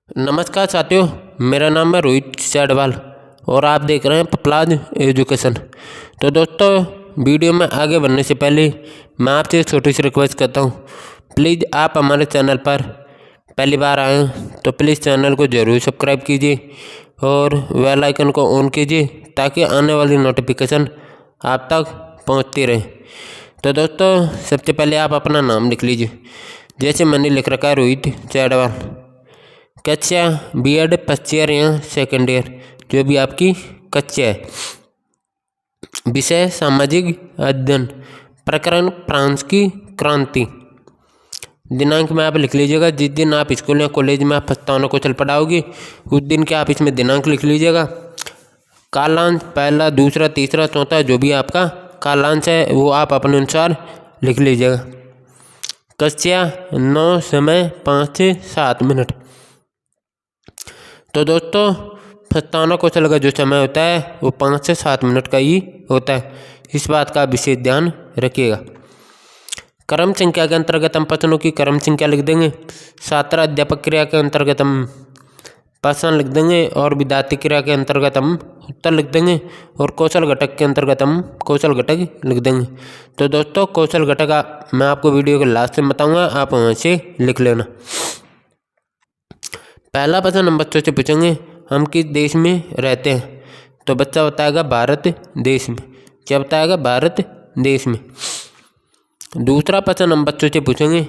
नमस्कार साथियों, मेरा नाम है रोहित चैडवाल और आप देख रहे हैं पपलाज एजुकेशन। तो दोस्तों, वीडियो में आगे बढ़ने से पहले मैं आपसे एक छोटी सी रिक्वेस्ट करता हूं। प्लीज़ आप हमारे चैनल पर पहली बार आए हैं तो प्लीज़ चैनल को ज़रूर सब्सक्राइब कीजिए और बेल आइकन को ऑन कीजिए ताकि आने वाली नोटिफिकेशन आप तक पहुंचती रहे। तो दोस्तों, सबसे पहले आप अपना नाम लिख लीजिए। जैसे मैंने लिख रखा है रोहित चैडवाल, कक्षा B.Ed फर्स्ट ईयर या सेकेंड ईयर, जो भी आपकी कक्षा है। विषय सामाजिक अध्ययन, प्रकरण फ्रांस की क्रांति। दिनांक में आप लिख लीजिएगा, जिस दिन आप स्कूल या कॉलेज में आप प्रस्तावना कौशल पढ़ाओगे उस दिन के आप इसमें दिनांक लिख लीजिएगा। कालांश पहला, दूसरा, तीसरा, चौथा, जो भी आपका कालांश है वो आप अपने अनुसार लिख लीजिएगा। कक्षा 9, समय 5 से 7 मिनट। तो दोस्तों, प्रस्तावना कौशल का जो समय होता है वो 5 से 7 मिनट का ही होता है, इस बात का विशेष ध्यान रखिएगा। क्रम संख्या के अंतर्गत हम प्रश्नों की क्रम संख्या लिख देंगे। छात्र अध्यापक क्रिया के अंतर्गत हम प्रश्न लिख देंगे और विद्यार्थी क्रिया के अंतर्गत हम उत्तर लिख देंगे और कौशल घटक के अंतर्गत हम कौशल घटक लिख देंगे। तो दोस्तों, कौशल घटक मैं आपको वीडियो के लास्ट में बताऊँगा, आप वहाँ से लिख लेना। पहला प्रश्न हम बच्चों से पूछेंगे, हम किस देश में रहते हैं? तो बच्चा बताएगा भारत देश में। क्या बताएगा? भारत देश में। दूसरा प्रश्न हम बच्चों से पूछेंगे,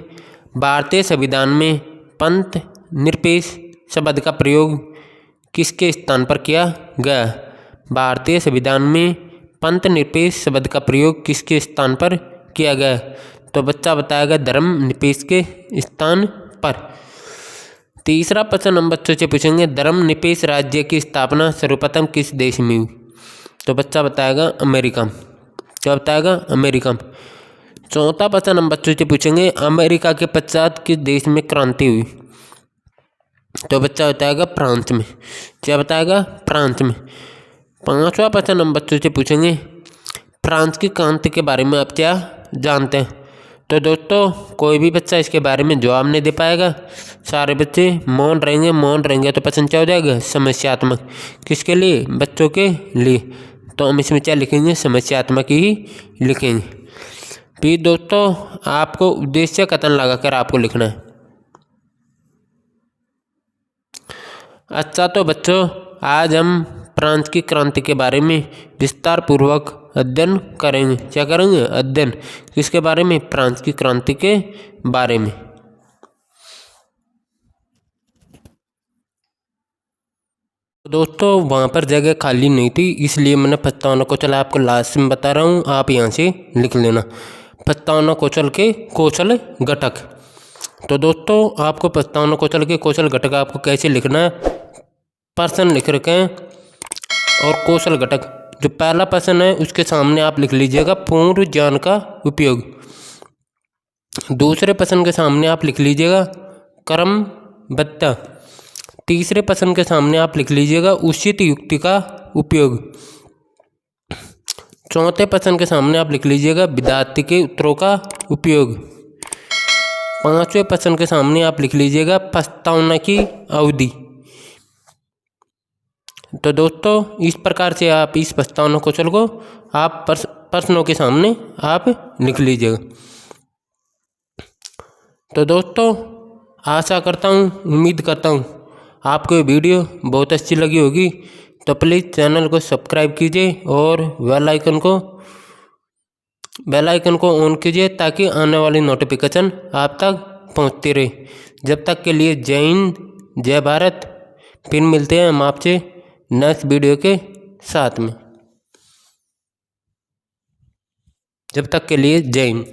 भारतीय संविधान में पंथ निरपेक्ष शब्द का प्रयोग किसके स्थान पर किया गया? भारतीय संविधान में पंथ निरपेक्ष शब्द का प्रयोग किसके स्थान पर किया गया? तो बच्चा बताएगा धर्म निरपेक्ष के स्थान पर। तीसरा प्रश्न हम बच्चों से पूछेंगे, धर्मनिरपेक्ष राज्य की स्थापना सर्वप्रथम किस देश में हुई? तो बच्चा बताएगा अमेरिका। क्या बताएगा? अमेरिका। चौथा प्रश्न हम बच्चों से पूछेंगे, अमेरिका के पश्चात किस देश में क्रांति हुई? तो बच्चा बताएगा फ्रांस में। क्या बताएगा? फ्रांस में। पांचवा प्रश्न हम बच्चों से पूछेंगे, फ्रांस की क्रांति के बारे में आप क्या जानते हैं? तो दोस्तों, कोई भी बच्चा इसके बारे में जवाब नहीं दे पाएगा। सारे बच्चे मौन रहेंगे तो प्रश्न क्या हो जाएगा? समस्यात्मक। किसके लिए? बच्चों के लिए। तो हम इसमें क्या लिखेंगे? समस्यात्मक ही लिखेंगे। फिर दोस्तों, आपको उद्देश्य कथन लगाकर आपको लिखना है। अच्छा, तो बच्चों, आज हम फ्रांस की क्रांति के बारे में विस्तार पूर्वक अध्ययन करेंगे। क्या करेंगे? अध्ययन। किसके बारे में? फ्रांस की क्रांति के बारे में। दोस्तों, वहाँ पर जगह खाली नहीं थी, इसलिए मैंने प्रस्तावना कौशल आपको लास्ट में बता रहा हूँ, आप यहाँ से लिख लेना। प्रस्तावना कौशल के कौशल घटक। तो दोस्तों, आपको प्रस्तावना कौशल के कौशल घटक आपको कैसे लिखना है? प्रश्न लिख रखे हैं और कौशल घटक। जो पहला प्रश्न है उसके सामने आप लिख लीजिएगा पूर्व ज्ञान का उपयोग। दूसरे प्रश्न के सामने आप लिख लीजिएगा क्रमबद्धता। तीसरे प्रश्न के सामने आप लिख लीजिएगा उचित युक्ति का उपयोग। चौथे प्रश्न के सामने आप लिख लीजिएगा विद्यार्थी के उत्तरों का उपयोग। पांचवें प्रश्न के सामने आप लिख लीजिएगा प्रस्तावना की अवधि। तो दोस्तों, इस प्रकार से आप इस प्रस्तावना कौशल को आप प्रश्नों के सामने आप लिख लीजिएगा। तो दोस्तों, आशा करता हूँ, उम्मीद करता हूँ आपको ये वीडियो बहुत अच्छी लगी होगी। तो प्लीज़ चैनल को सब्सक्राइब कीजिए और बेल आइकन को ऑन कीजिए ताकि आने वाली नोटिफिकेशन आप तक पहुँचती रहे। जब तक के लिए जय हिंद, जय भारत। फिर मिलते हैं हम आपसे नेक्स्ट वीडियो के साथ में। जब तक के लिए जय हिंद।